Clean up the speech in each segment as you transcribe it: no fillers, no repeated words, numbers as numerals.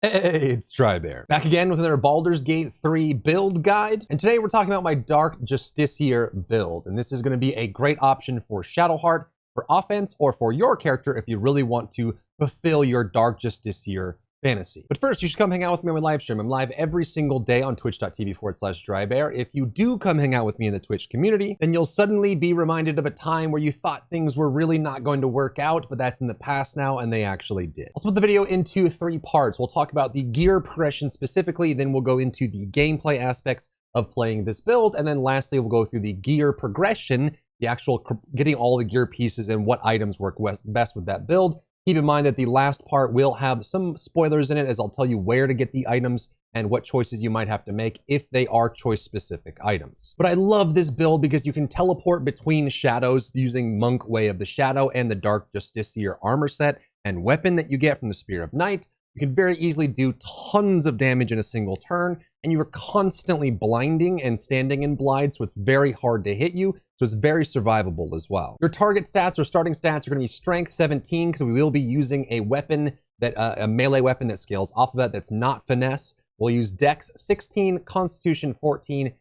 Hey, it's Drybear. Back again with another Baldur's Gate 3 build guide. And today we're talking about my Dark Justiciar build. And this is going to be a great option for Shadowheart, for offense, or for your character if you really want to fulfill your Dark Justiciar fantasy. But first, you should come hang out with me on my live stream. I'm live every single day on twitch.tv/Drybear. If you do come hang out with me in the Twitch community, then you'll suddenly be reminded of a time where you thought things were really not going to work out, but that's in the past now, and they actually did. I'll split the video into 3 parts. We'll talk about the gear progression specifically, then we'll go into the gameplay aspects of playing this build, and then lastly, we'll go through the gear progression, the actual getting all the gear pieces and what items work best with that build. Keep in mind that the last part will have some spoilers in it, as I'll tell you where to get the items and what choices you might have to make if they are choice-specific items. But I love this build because you can teleport between shadows using Monk Way of the Shadow and the Dark Justiciar armor set and weapon that you get from the Spear of Night. You can very easily do tons of damage in a single turn, and you are constantly blinding and standing in blind, so it's very hard to hit you, so it's very survivable as well. Your target stats or starting stats are going to be Strength 17, because we will be using a weapon, that a melee weapon that scales off of that that's not Finesse. We'll use Dex 16, Constitution 14,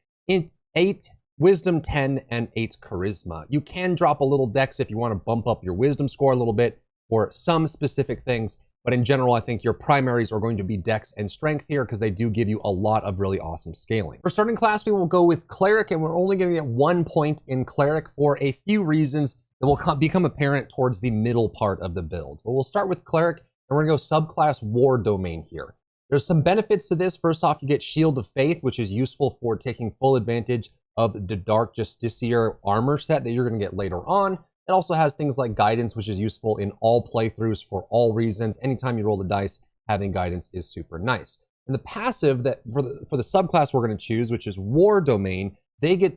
8, Wisdom 10, and 8 Charisma. You can drop a little Dex if you want to bump up your Wisdom score a little bit for some specific things, but in general, I think your primaries are going to be Dex and Strength here because they do give you a lot of really awesome scaling. For starting class, we will go with Cleric, and we're only going to get 1 point in Cleric for a few reasons that will become apparent towards the middle part of the build. But we'll start with Cleric, and we're going to go subclass War Domain here. There's some benefits to this. First off, you get Shield of Faith, which is useful for taking full advantage of the Dark Justiciar armor set that you're going to get later on. It also has things like Guidance, which is useful in all playthroughs for all reasons. Anytime you roll the dice, having Guidance is super nice. And the passive that for the subclass we're going to choose, which is War Domain,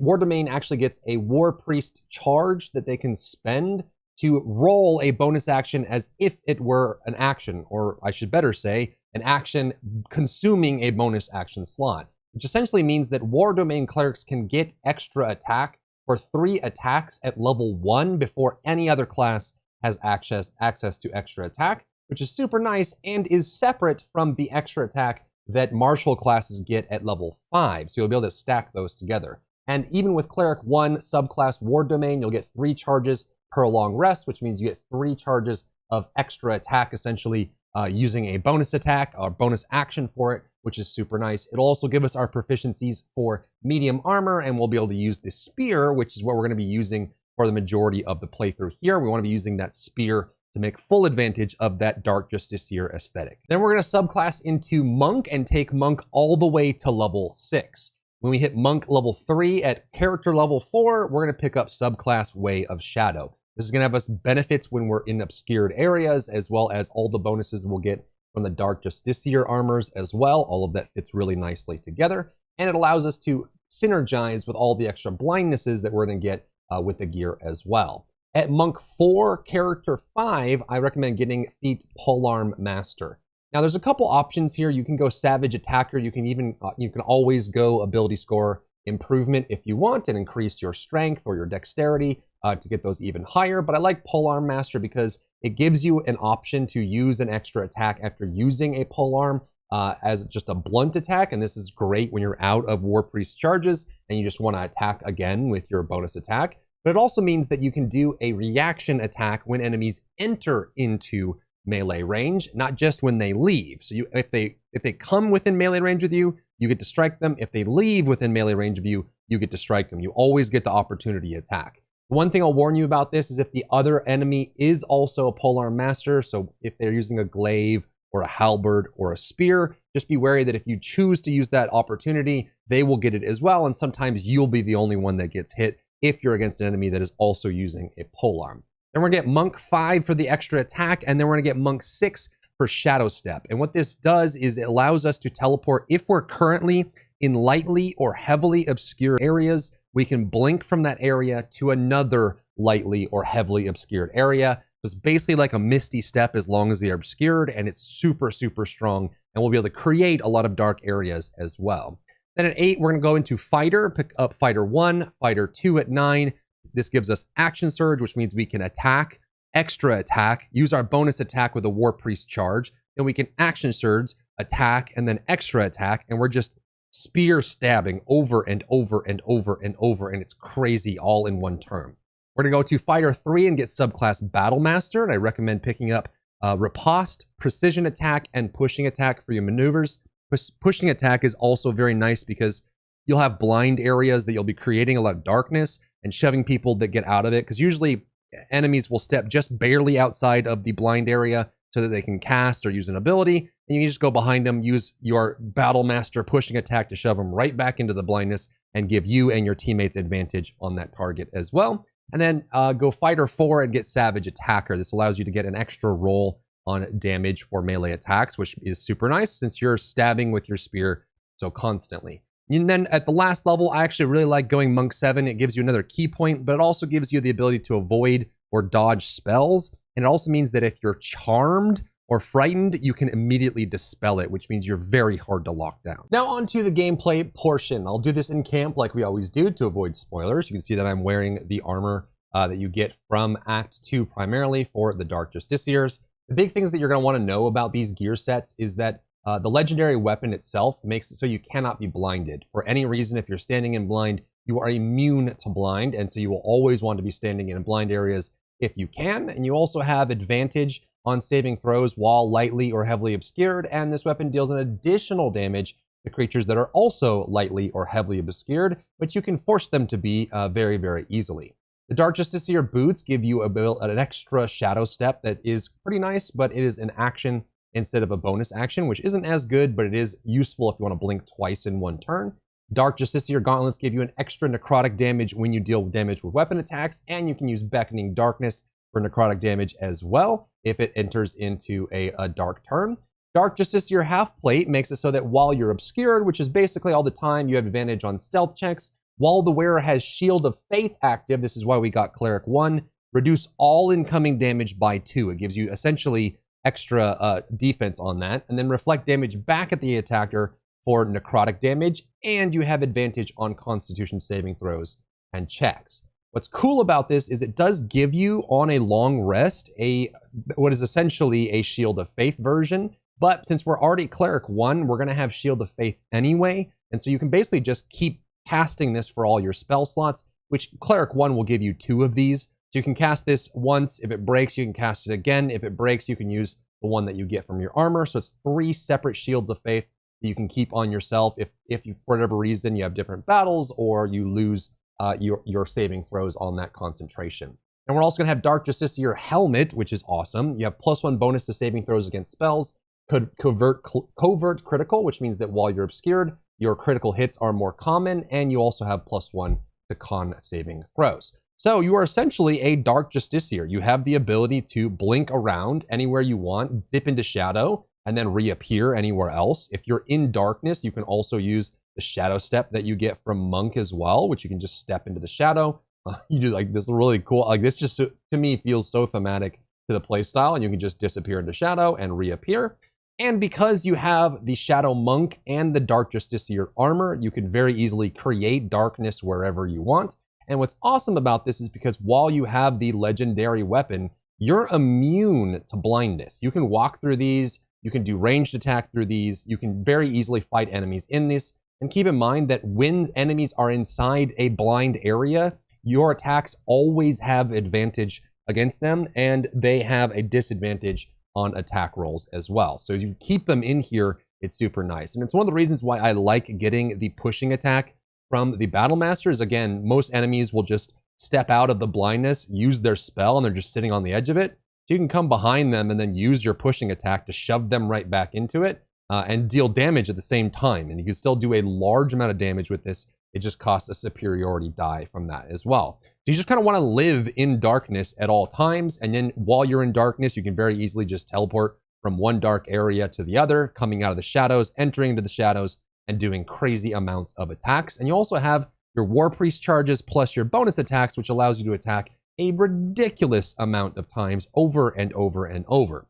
War Domain actually gets a War Priest charge that they can spend to roll a bonus action as if it were an action, or I should better say, an action consuming a bonus action slot, which essentially means that War Domain clerics can get extra attack for 3 attacks at level 1 before any other class has access to extra attack, which is super nice and is separate from the extra attack that martial classes get at level 5. So you'll be able to stack those together. And even with Cleric 1 subclass War Domain, you'll get 3 charges per long rest, which means you get 3 charges of extra attack, essentially using a bonus attack or bonus action for it, which is super nice. It'll also give us our proficiencies for medium armor, and we'll be able to use the spear, which is what we're going to be using for the majority of the playthrough here. We want to be using that spear to make full advantage of that Dark Justiciar aesthetic. Then we're going to subclass into Monk and take Monk all the way to level 6. When we hit Monk level 3 at character level 4, we're going to pick up subclass Way of Shadow. This is going to have us benefits when we're in obscured areas, as well as all the bonuses we'll get from the Dark Justiciar armors as well. All of that fits really nicely together, and it allows us to synergize with all the extra blindnesses that we're going to get with the gear as well. At Monk 4, Character 5, I recommend getting Feat Polearm Master. Now, there's a couple options here. You can go Savage Attacker. You can even you can always go Ability Score Improvement if you want and increase your Strength or your Dexterity to get those even higher. But I like Polearm Master because it gives you an option to use an extra attack after using a polearm as just a blunt attack. And this is great when you're out of War Priest charges and you just want to attack again with your bonus attack. But it also means that you can do a reaction attack when enemies enter into melee range, not just when they leave. So if they come within melee range with you, you get to strike them. If they leave within melee range of you, you get to strike them. You always get the opportunity attack. One thing I'll warn you about this is if the other enemy is also a polearm master, so if they're using a glaive or a halberd or a spear, just be wary that if you choose to use that opportunity, they will get it as well, and sometimes you'll be the only one that gets hit if you're against an enemy that is also using a polearm. Then we're gonna get Monk 5 for the extra attack, and then we're gonna get Monk 6 for Shadow Step. And what this does is it allows us to teleport if we're currently in lightly or heavily obscure areas. We can blink from that area to another lightly or heavily obscured area. So it's basically like a Misty Step as long as they are obscured, and it's super, super strong, and we'll be able to create a lot of dark areas as well. Then at 8, we're going to go into Fighter, pick up Fighter 1, Fighter 2 at 9. This gives us Action Surge, which means we can attack, extra attack, use our bonus attack with a War Priest charge. Then we can Action Surge, attack, and then extra attack, and we're just spear stabbing over and over and over and over, and it's crazy all in one turn. We're gonna go to Fighter 3 and get subclass Battle Master, and I recommend picking up Riposte, Precision Attack, and Pushing Attack for your maneuvers. Pushing Attack is also very nice because you'll have blind areas that you'll be creating a lot of darkness and shoving people that get out of it, because usually enemies will step just barely outside of the blind area so that they can cast or use an ability, and you can just go behind them, use your Battle Master Pushing Attack to shove them right back into the blindness and give you and your teammates advantage on that target as well. And then go Fighter 4 and get Savage Attacker. This allows you to get an extra roll on damage for melee attacks, which is super nice since you're stabbing with your spear so constantly. And then at the last level, I actually really like going Monk 7. It gives you another key point, but it also gives you the ability to avoid or dodge spells. And it also means that if you're charmed or frightened, you can immediately dispel it, which means you're very hard to lock down. Now on to the gameplay portion. I'll do this in camp like we always do to avoid spoilers. You can see that I'm wearing the armor that you get from Act 2 primarily for the Dark Justiciars. The big things that you're going to want to know about these gear sets is that the legendary weapon itself makes it so you cannot be blinded. For any reason, if you're standing in blind, you are immune to blind, and so you will always want to be standing in blind areas if you can. And you also have advantage on saving throws while lightly or heavily obscured, and this weapon deals an additional damage to creatures that are also lightly or heavily obscured, but you can force them to be very, very easily. The Dark Justiciar boots give you an extra shadow step that is pretty nice, but it is an action instead of a bonus action, which isn't as good, but it is useful if you want to blink twice in one turn. Dark Justiciar gauntlets give you an extra necrotic damage when you deal damage with weapon attacks, and you can use Beckoning Darkness for necrotic damage as well if it enters into a dark turn. Dark Justiciar half plate makes it so that while you're obscured, which is basically all the time, you have advantage on stealth checks. While the wearer has Shield of Faith active, this is why we got Cleric 1, reduce all incoming damage by 2. It gives you essentially extra defense on that, and then reflect damage back at the attacker for necrotic damage, and you have advantage on Constitution saving throws and checks. What's cool about this is it does give you, on a long rest, what is essentially a Shield of Faith version, but since we're already Cleric 1, we're going to have Shield of Faith anyway, and so you can basically just keep casting this for all your spell slots, which Cleric 1 will give you 2 of these. So you can cast this once. If it breaks, you can cast it again. If it breaks, you can use the one that you get from your armor. So it's 3 separate Shields of Faith that you can keep on yourself if you, for whatever reason, you have different battles or you lose your saving throws on that concentration. And we're also going to have Dark Justiciar Helmet, which is awesome. You have +1 bonus to saving throws against spells. Covert critical, which means that while you're obscured, your critical hits are more common, and you also have +1 to con saving throws. So you are essentially a Dark Justiciar. You have the ability to blink around anywhere you want, dip into shadow, and then reappear anywhere else. If you're in darkness, you can also use the shadow step that you get from Monk as well, which you can just step into the shadow. You do like this really cool, like this just to me feels so thematic to the playstyle, and you can just disappear into shadow and reappear. And because you have the Shadow Monk and the Dark Justiciar armor, you can very easily create darkness wherever you want. And what's awesome about this is because while you have the legendary weapon, you're immune to blindness. You can walk through these, you can do ranged attack through these, you can very easily fight enemies in this. And keep in mind that when enemies are inside a blind area, your attacks always have advantage against them, and they have a disadvantage on attack rolls as well. So if you keep them in here, it's super nice. And it's one of the reasons why I like getting the pushing attack from the Battle Master is, again, most enemies will just step out of the blindness, use their spell, and they're just sitting on the edge of it. So you can come behind them and then use your pushing attack to shove them right back into it and deal damage at the same time. And you can still do a large amount of damage with this. It just costs a superiority die from that as well. So you just kind of want to live in darkness at all times. And then while you're in darkness, you can very easily just teleport from one dark area to the other, coming out of the shadows, entering into the shadows, and doing crazy amounts of attacks. And you also have your War Priest charges plus your bonus attacks, which allows you to attack a ridiculous amount of times over and over and over.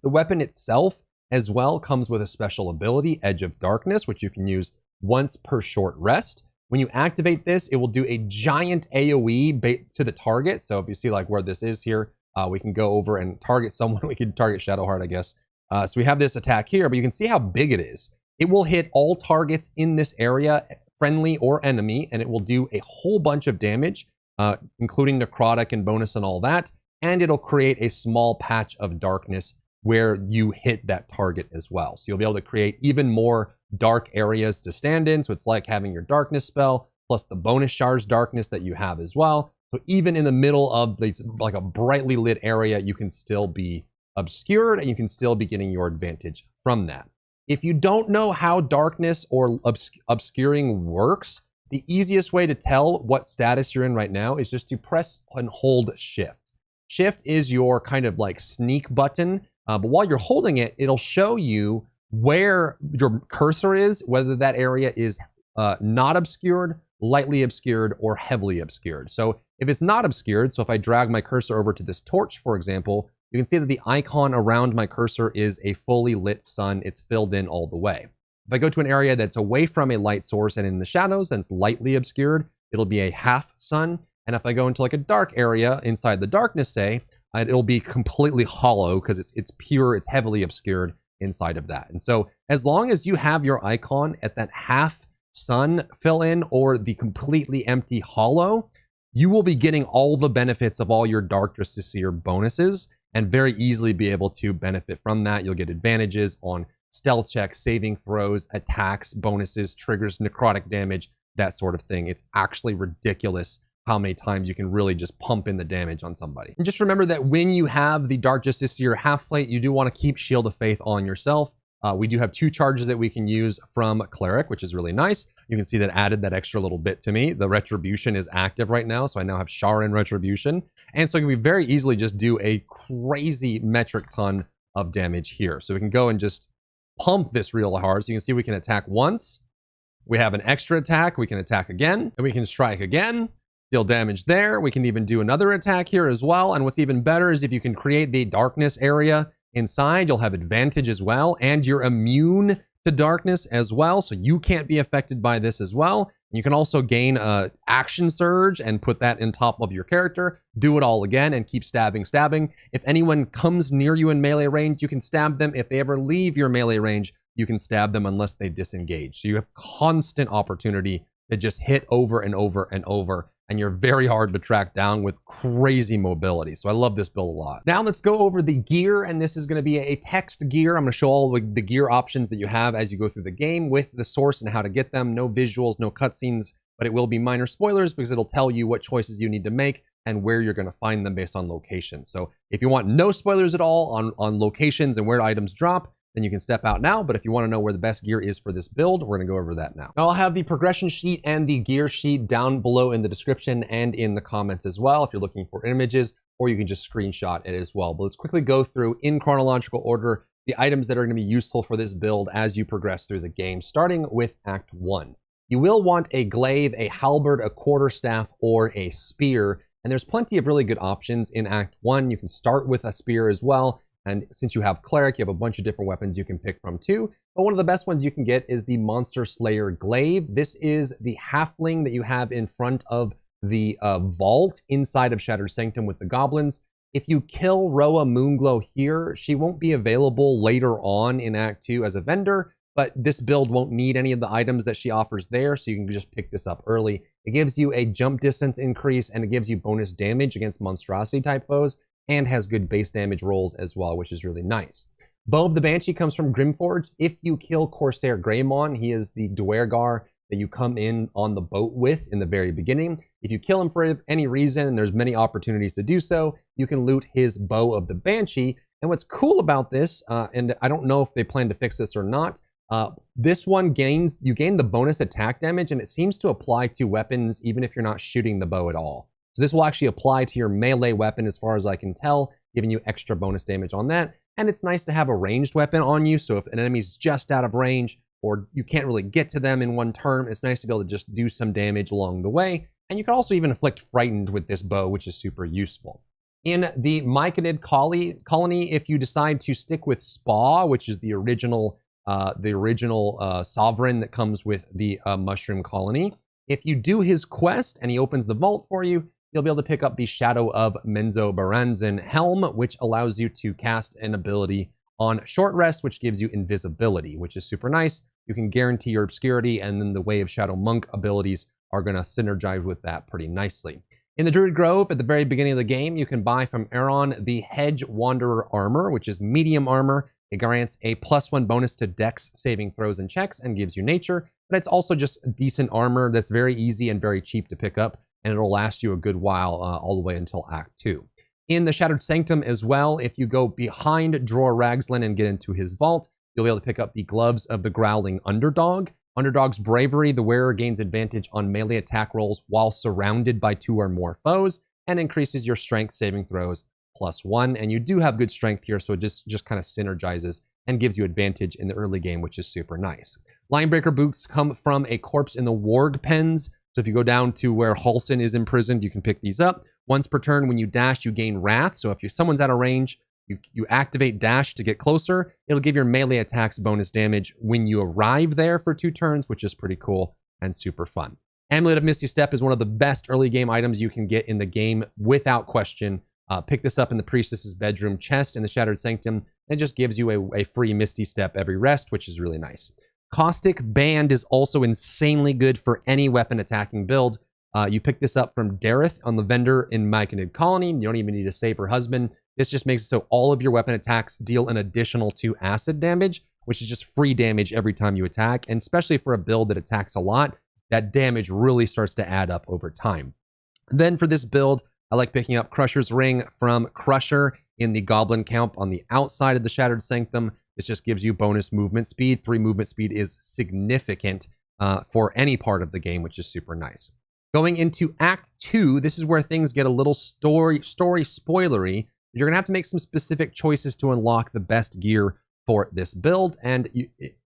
The weapon itself as well comes with a special ability, Edge of Darkness, which you can use once per short rest. When you activate this, it will do a giant AoE to the target. So if you see like where this is here, we can go over and target someone. We can target Shadowheart, I guess. So we have this attack here, but you can see how big it is. It will hit all targets in this area, friendly or enemy, and it will do a whole bunch of damage, including necrotic and bonus and all that. And it'll create a small patch of darkness where you hit that target as well. So you'll be able to create even more dark areas to stand in. So it's like having your darkness spell plus the bonus shards darkness that you have as well. So even in the middle of this, like a brightly lit area, you can still be obscured and you can still be getting your advantage from that. If you don't know how darkness or obscuring works, the easiest way to tell what status you're in right now is just to press and hold shift. Shift is your kind of like sneak button, but while you're holding it, it'll show you where your cursor is, whether that area is not obscured, lightly obscured, or heavily obscured. So if it's not obscured, so if I drag my cursor over to this torch, for example, you can see that the icon around my cursor is a fully lit sun. It's filled in all the way. If I go to an area that's away from a light source and in the shadows and it's lightly obscured, it'll be a half sun. And if I go into like a dark area inside the darkness, say, it'll be completely hollow because it's pure, it's heavily obscured inside of that. And so as long as you have your icon at that half sun fill in or the completely empty hollow, you will be getting all the benefits of all your Dark Justiciar bonuses and very easily be able to benefit from that. You'll get advantages on stealth checks, saving throws, attacks, bonuses, triggers, necrotic damage, that sort of thing. It's actually ridiculous how many times you can really just pump in the damage on somebody. And just remember that when you have the Dark Justiciar half plate, you do want to keep Shield of Faith on yourself. We do have 2 charges that we can use from Cleric, which is really nice. You can see that added that extra little bit to me. The Retribution is active right now, so I now have Sharon Retribution. And so you can very easily just do a crazy metric ton of damage here. So we can go and just pump this real hard. So you can see we can attack once. We have an extra attack. We can attack again, and we can strike again. Deal damage there. We can even do another attack here as well. And what's even better is if you can create the darkness area inside, you'll have advantage as well, and you're immune to darkness as well, so you can't be affected by this as well. You can also gain a action surge and put that in top of your character, do it all again, and keep stabbing. If anyone comes near you in melee range, you can stab them. If they ever leave your melee range, you can stab them unless they disengage. So you have constant opportunity to just hit over and over and over, and you're very hard to track down with crazy mobility. So I love this build a lot. Now let's go over the gear, and this is going to be a text gear. I'm going to show all the gear options that you have as you go through the game with the source and how to get them. No visuals, no cutscenes, but it will be minor spoilers because it'll tell you what choices you need to make and where you're going to find them based on location. So if you want no spoilers at all on locations and where items drop, then you can step out now. But if you want to know where the best gear is for this build, we're going to go over that now. Now I'll have the progression sheet and the gear sheet down below in the description and in the comments as well if you're looking for images, or you can just screenshot it as well. But let's quickly go through in chronological order the items that are going to be useful for this build as you progress through the game, starting with Act 1. You will want a glaive, a halberd, a quarterstaff, or a spear. And there's plenty of really good options in Act 1. You can start with a spear as well. And since you have Cleric, you have a bunch of different weapons you can pick from too. But one of the best ones you can get is the Monster Slayer Glaive. This is the halfling that you have in front of the vault inside of Shattered Sanctum with the goblins. If you kill Roa Moonglow here, she won't be available later on in Act 2 as a vendor, but this build won't need any of the items that she offers there, so you can just pick this up early. It gives you a jump distance increase, and it gives you bonus damage against monstrosity type foes, and has good base damage rolls as well, which is really nice. Bow of the Banshee comes from Grimforge. If you kill Corsair Greymon, he is the Duergar that you come in on the boat with in the very beginning. If you kill him for any reason, and there's many opportunities to do so, you can loot his Bow of the Banshee. And what's cool about this, and I don't know if they plan to fix this or not, this one you gain the bonus attack damage, and it seems to apply to weapons even if you're not shooting the bow at all. So this will actually apply to your melee weapon as far as I can tell, giving you extra bonus damage on that. And it's nice to have a ranged weapon on you, so if an enemy's just out of range or you can't really get to them in one turn, it's nice to be able to just do some damage along the way. And you can also even inflict frightened with this bow, which is super useful. In the Myconid colony, if you decide to stick with Spa, which is the original sovereign that comes with the mushroom colony, if you do his quest and he opens the vault for you, you'll be able to pick up the Shadow of Menzoberranzan Helm, which allows you to cast an ability on short rest, which gives you invisibility, which is super nice. You can guarantee your obscurity, and then the Way of Shadow Monk abilities are going to synergize with that pretty nicely. In the Druid Grove, at the very beginning of the game, you can buy from Aaron the Hedge Wanderer armor, which is medium armor. It grants a +1 bonus to dex saving throws and checks and gives you nature, but it's also just decent armor that's very easy and very cheap to pick up, and it'll last you a good while all the way until Act 2. In the Shattered Sanctum as well, if you go behind Drawer Ragslin and get into his vault, you'll be able to pick up the Gloves of the Growling Underdog. Underdog's Bravery, the wearer gains advantage on melee attack rolls while surrounded by 2 or more foes, and increases your strength saving throws +1. And you do have good strength here, so it just kind of synergizes and gives you advantage in the early game, which is super nice. Linebreaker boots come from a corpse in the Warg Pens. So if you go down to where Halsin is imprisoned, you can pick these up. Once per turn, when you dash, you gain Wrath. So if someone's out of range, you activate dash to get closer. It'll give your melee attacks bonus damage when you arrive there for 2 turns, which is pretty cool and super fun. Amulet of Misty Step is one of the best early game items you can get in the game without question. Pick this up in the Priestess's bedroom chest in the Shattered Sanctum. It just gives you a free Misty Step every rest, which is really nice. Caustic Band is also insanely good for any weapon attacking build. You pick this up from Dareth on the vendor in Myconid Colony. You don't even need to save her husband. This just makes it so all of your weapon attacks deal an additional 2 acid damage, which is just free damage every time you attack. And especially for a build that attacks a lot, that damage really starts to add up over time. Then for this build, I like picking up Crusher's Ring from Crusher in the Goblin Camp on the outside of the Shattered Sanctum. This just gives you bonus movement speed. 3 movement speed is significant for any part of the game, which is super nice. Going into Act 2, this is where things get a little story spoilery. You're going to have to make some specific choices to unlock the best gear for this build. And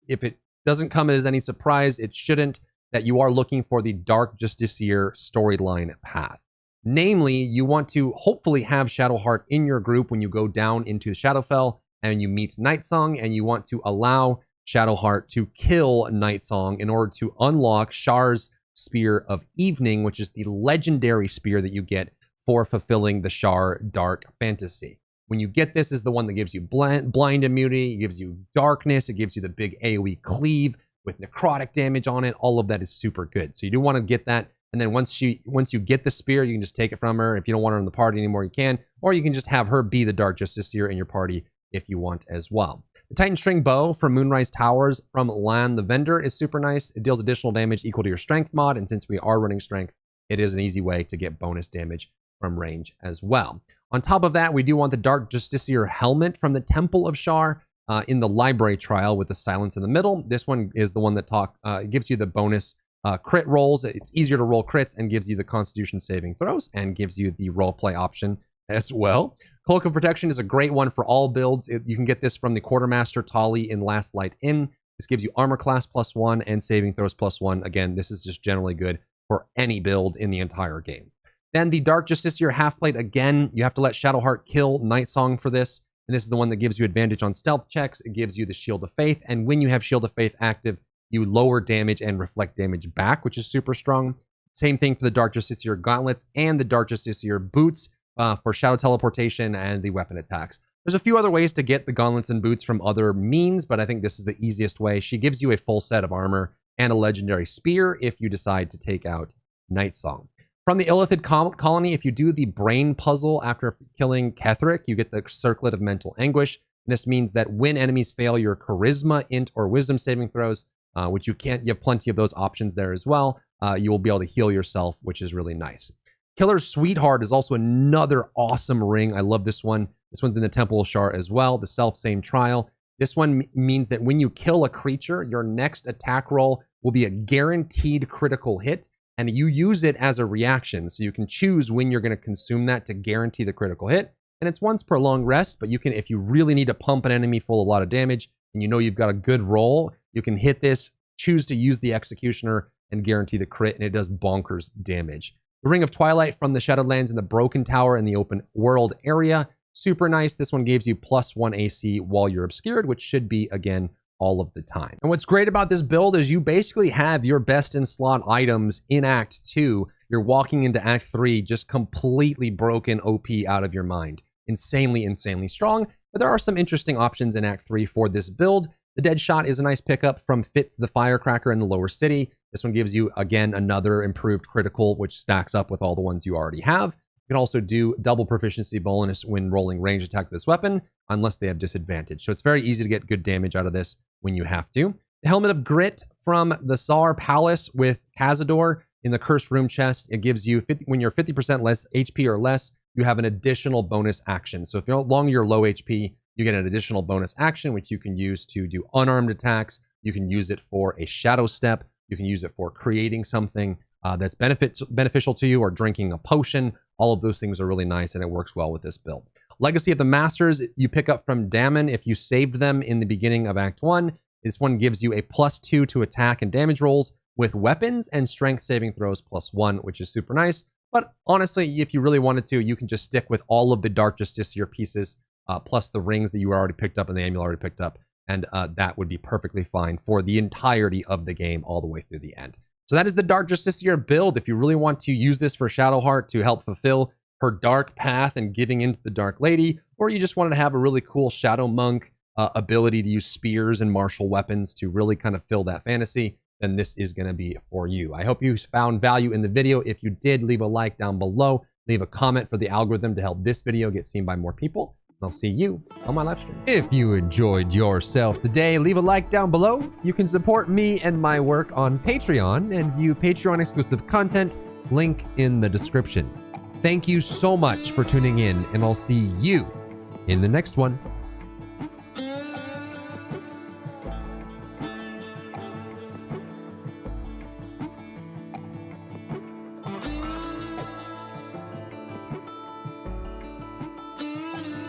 if it doesn't come as any surprise, it shouldn't, that you are looking for the Dark Justiciar storyline path. Namely, you want to hopefully have Shadowheart in your group when you go down into Shadowfell and you meet Nightsong, and you want to allow Shadowheart to kill Nightsong in order to unlock Shar's Spear of Evening, which is the legendary spear that you get for fulfilling the Shar Dark Fantasy. When you get this, is the one that gives you blind immunity, it gives you darkness, it gives you the big AoE cleave with necrotic damage on it. All of that is super good. So you do want to get that. And then once you get the spear, you can just take it from her. If you don't want her in the party anymore, you can. Or you can just have her be the Dark Justiciar in your party if you want as well. The Titan String Bow from Moonrise Towers from Lan the Vendor is super nice. It deals additional damage equal to your strength mod. And since we are running strength, it is an easy way to get bonus damage from range as well. On top of that, we do want the Dark Justiciar helmet from the Temple of Shar in the Library Trial with the Silence in the middle. This one is the one that gives you the bonus crit rolls. It's easier to roll crits and gives you the Constitution saving throws and gives you the roleplay option as well. Cloak of Protection is a great one for all builds. You can get this from the Quartermaster Tali in Last Light Inn. This gives you armor class +1 and saving throws +1. Again, this is just generally good for any build in the entire game. Then the Dark Justiciar Half-Plate, again, you have to let Shadowheart kill Nightsong for this. And this is the one that gives you advantage on stealth checks. It gives you the Shield of Faith. And when you have Shield of Faith active, you lower damage and reflect damage back, which is super strong. Same thing for the Dark Justiciar Gauntlets and the Dark Justiciar Boots for Shadow Teleportation and the weapon attacks. There's a few other ways to get the Gauntlets and Boots from other means, but I think this is the easiest way. She gives you a full set of armor and a legendary spear if you decide to take out Nightsong. From the Illithid Colony, if you do the brain puzzle after killing Ketheric, you get the Circlet of Mental Anguish. And this means that when enemies fail your Charisma, Int, or Wisdom saving throws, which you have plenty of those options there as well, you will be able to heal yourself, which is really nice. Killer's Sweetheart is also another awesome ring. I love this one. This one's in the Temple of Shar as well, the self-same trial. This one means that when you kill a creature, your next attack roll will be a guaranteed critical hit, and you use it as a reaction. So you can choose when you're going to consume that to guarantee the critical hit. And it's once per long rest, but you can, if you really need to pump an enemy full of a lot of damage, and you know you've got a good roll, you can hit this, choose to use the Executioner, and guarantee the crit, and it does bonkers damage. The Ring of Twilight from the Shadowlands in the Broken Tower in the open world area. Super nice. This one gives you +1 AC while you're obscured, which should be, again, all of the time. And what's great about this build is you basically have your best in slot items in Act 2. You're walking into Act 3 just completely broken OP out of your mind. Insanely, insanely strong. But there are some interesting options in Act 3 for this build. The Dead Shot is a nice pickup from Fitz the Firecracker in the lower city. This one gives you, again, another improved critical, which stacks up with all the ones you already have. You can also do double proficiency bonus when rolling range attack with this weapon, unless they have disadvantage. So it's very easy to get good damage out of this when you have to. The Helmet of Grit from the Tsar Palace with Cazador in the Cursed Room chest. It gives you, when you're 50% less HP or less, you have an additional bonus action. So if you're no longer you're low HP, you get an additional bonus action, which you can use to do unarmed attacks. You can use it for a shadow step. You can use it for creating something that's beneficial to you, or drinking a potion. All of those things are really nice, and it works well with this build. Legacy of the Masters, you pick up from Dammon if you saved them in the beginning of Act 1. This one gives you a +2 to attack and damage rolls with weapons and strength saving throws +1, which is super nice. But honestly, if you really wanted to, you can just stick with all of the Dark Justiciar pieces, plus the rings that you already picked up and the amulet already picked up, and that would be perfectly fine for the entirety of the game all the way through the end. So that is the Dark Justiciar build. If you really want to use this for Shadowheart to help fulfill her dark path and giving into the Dark Lady, or you just wanted to have a really cool Shadow Monk ability to use spears and martial weapons to really kind of fill that fantasy, then this is going to be for you. I hope you found value in the video. If you did, leave a like down below. Leave a comment for the algorithm to help this video get seen by more people. I'll see you on my live stream. If you enjoyed yourself today, leave a like down below. You can support me and my work on Patreon and view Patreon exclusive content, link in the description. Thank you so much for tuning in, and I'll see you in the next one.